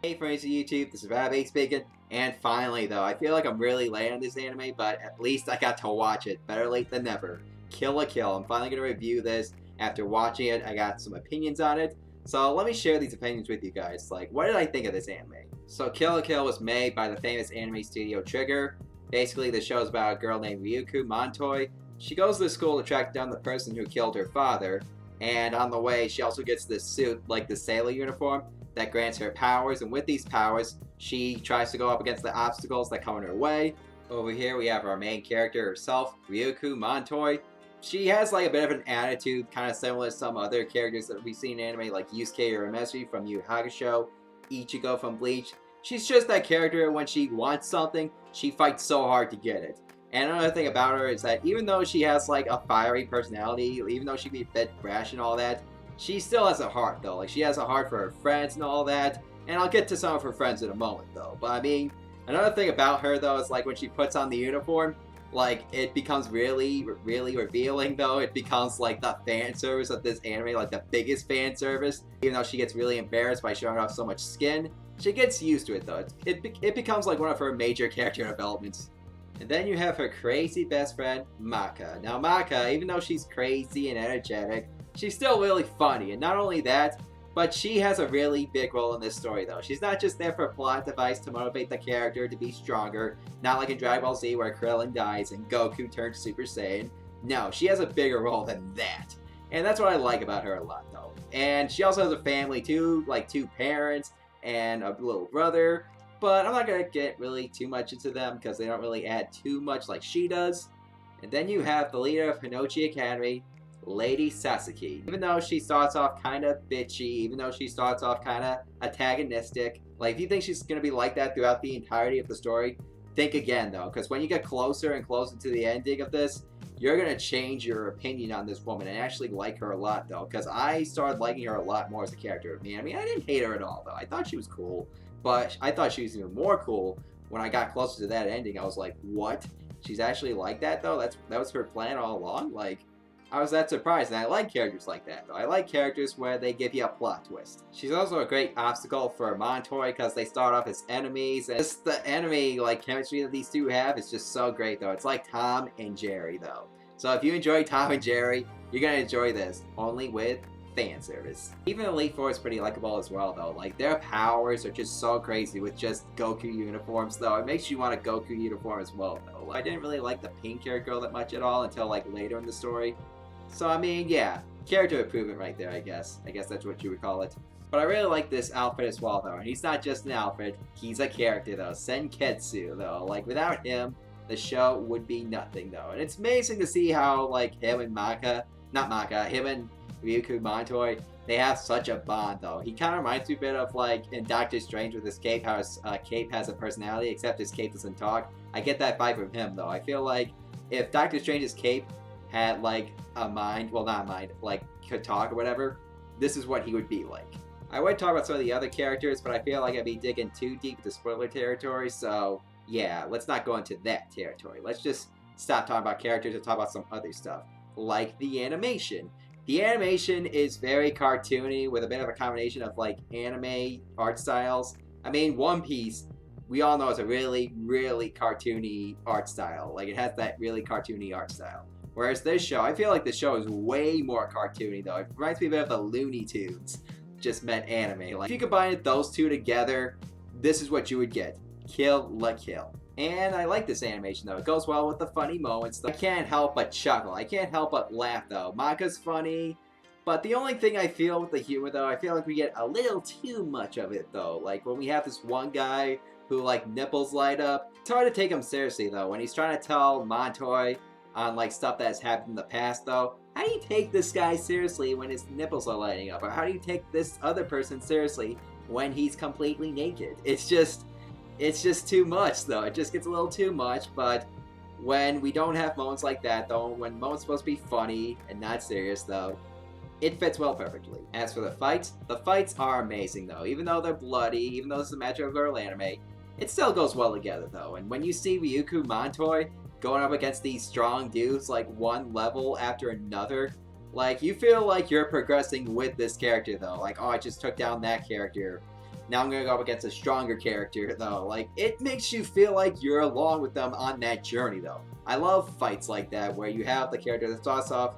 Hey friends of YouTube, this is Rabbit speaking, and finally though, I feel like I'm really late on this anime, but at least I got to watch it. Better late than never. Kill la Kill. I'm finally going to review this. After watching it, I got some opinions on it. So let me share these opinions with you guys. Like, what did I think of this anime? So Kill la Kill was made by the famous anime studio Trigger. Basically, the show is about a girl named Ryuko Montoy. She goes to school to track down the person who killed her father, and on the way, she also gets this suit, like the sailor uniform, that grants her powers, and with these powers, she tries to go up against the obstacles that come in her way. Over here, we have our main character herself, Ryuko Montoy. She has like a bit of an attitude, kind of similar to some other characters that we've seen in anime, like Yusuke Urameshi from Yu Yu Hakusho, Ichigo from Bleach. She's just that character when she wants something, she fights so hard to get it. And another thing about her is that even though she has like a fiery personality, even though she can be a bit brash and all that, she still has a heart though. Like, she has a heart for her friends and all that. And I'll get to some of her friends in a moment though. But I mean, another thing about her though is like when she puts on the uniform, like it becomes really revealing though. It becomes like the fan service of this anime, like the biggest fan service. Even though she gets really embarrassed by showing off so much skin, she gets used to it though. It becomes like one of her major character developments. And then you have her crazy best friend, Maka. Now Maka, even though she's crazy and energetic, she's still really funny, and not only that, but she has a really big role in this story though. She's not just there for a plot device to motivate the character to be stronger, not like in Dragon Ball Z where Krillin dies and Goku turns Super Saiyan. No, she has a bigger role than that. And that's what I like about her a lot though. And she also has a family too, like 2 parents and a little brother. But I'm not going to get really too much into them because they don't really add too much like she does. And then you have the leader of Hinochi Academy, Lady Satsuki. Even though she starts off kind of bitchy, even though she starts off kind of antagonistic, like if you think she's going to be like that throughout the entirety of the story, think again though, because when you get closer and closer to the ending of this, you're going to change your opinion on this woman and actually like her a lot though, because I started liking her a lot more as a character. I mean, I didn't hate her at all though. I thought she was cool, but I thought she was even more cool when I got closer to that ending. I was like, what? She's actually like that though? That was her plan all along? Like, I was that surprised, and I like characters like that though. I like characters where they give you a plot twist. She's also a great obstacle for Montoy because they start off as enemies, and just the enemy like chemistry that these two have is just so great though. It's like Tom and Jerry though. So if you enjoy Tom and Jerry, you're gonna enjoy this, only with fan service. Even Elite Four is pretty likable as well though. Like, their powers are just so crazy with just Goku uniforms though. It makes you want a Goku uniform as well though. Like, I didn't really like the pink hair girl that much at all until like later in the story. So I mean, yeah, character improvement right there, I guess. I guess that's what you would call it. But I really like this outfit as well though. And he's not just an outfit, he's a character though. Senketsu though. Like, without him, the show would be nothing though. And it's amazing to see how like him and him and Ryuko Montoy, they have such a bond though. He kind of reminds me a bit of like in Doctor Strange with his cape, how his cape has a personality, except his cape doesn't talk. I get that vibe from him though. I feel like if Doctor Strange's cape had like a mind, well, not a mind, like could talk or whatever, this is what he would be like. I would talk about some of the other characters, but I feel like I'd be digging too deep into spoiler territory, so yeah, let's not go into that territory. Let's just stop talking about characters and talk about some other stuff, like the animation. The animation is very cartoony with a bit of a combination of like anime art styles. I mean, One Piece, we all know is a really cartoony art style. Like, it has that really cartoony art style. Whereas this show, I feel like the show is way more cartoony though. It reminds me a bit of the Looney Tunes, just meant anime. Like, if you combine those two together, this is what you would get. Kill la Kill. And I like this animation though. It goes well with the funny moments though. I can't help but chuckle. I can't help but laugh though. Maka's funny, but the only thing I feel with the humor though, I feel like we get a little too much of it though. Like when we have this one guy who like nipples light up. It's hard to take him seriously though. When he's trying to tell Montoy on like stuff that has happened in the past though. How do you take this guy seriously when his nipples are lighting up? Or how do you take this other person seriously when he's completely naked? It's just too much though. It just gets a little too much. But when we don't have moments like that though, when moments supposed to be funny and not serious though, it fits well perfectly. As for the fights are amazing though. Even though they're bloody, even though it's a magical girl anime, it still goes well together though. And when you see Ryuko Montoy going up against these strong dudes like one level after another, like, you feel like you're progressing with this character though. Like, oh, I just took down that character. Now I'm gonna go up against a stronger character though. Like, it makes you feel like you're along with them on that journey though. I love fights like that where you have the character that starts off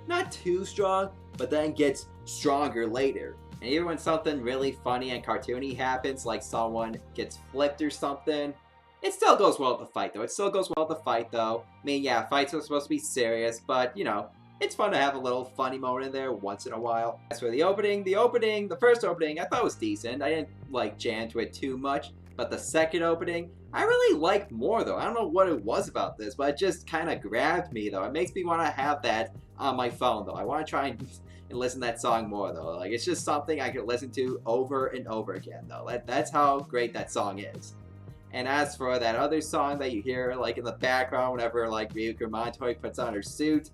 not too strong, but then gets stronger later. And even when something really funny and cartoony happens, like someone gets flipped or something, it still goes well with the fight though. It still goes well with the fight though. I mean, yeah, fights are supposed to be serious, but you know, it's fun to have a little funny moment in there once in a while. As for the opening, the first opening, I thought was decent. I didn't like jam to it too much, but the second opening, I really liked more though. I don't know what it was about this, but it just kind of grabbed me though. It makes me want to have that on my phone though. I want to try and listen to that song more though. Like, it's just something I could listen to over and over again though. That's how great that song is. And as for that other song that you hear like in the background whenever like Ryuko Montoya puts on her suit,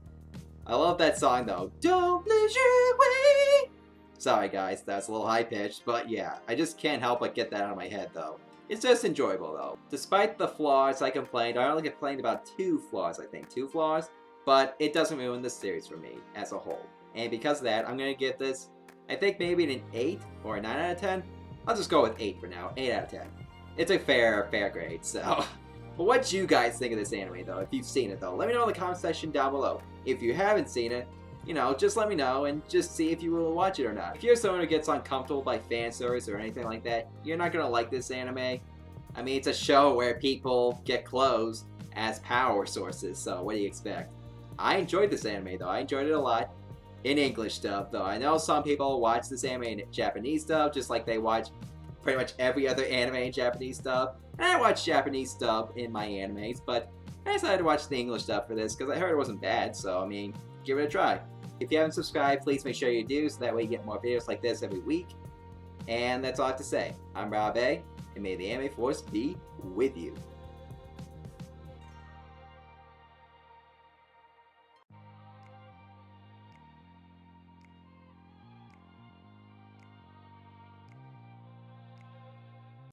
I love that song though. Don't lose your way. Sorry guys, that's a little high pitched, but yeah, I just can't help but get that out of my head though. It's just enjoyable though. Despite the flaws I complained, I only complained about 2 flaws, I think. 2 flaws, but it doesn't ruin the series for me as a whole. And because of that, I'm gonna give this, I think maybe an 8 or a 9 out of 10. I'll just go with 8 for now. 8 out of 10. It's a fair grade, so. But what do you guys think of this anime, though? If you've seen it, though, let me know in the comment section down below. If you haven't seen it, you know, just let me know and just see if you will watch it or not. If you're someone who gets uncomfortable by fan service or anything like that, you're not gonna like this anime. I mean, it's a show where people get clothes as power sources, so what do you expect? I enjoyed this anime, though. I enjoyed it a lot. In English dub, though. I know some people watch this anime in Japanese dub, just like they watch pretty much every other anime in Japanese dub. And I watch Japanese dub in my animes, but I decided to watch the English dub for this because I heard it wasn't bad, so I mean, give it a try. If you haven't subscribed, please make sure you do, so that way you get more videos like this every week. And that's all I have to say. I'm Rob A, and may the anime force be with you.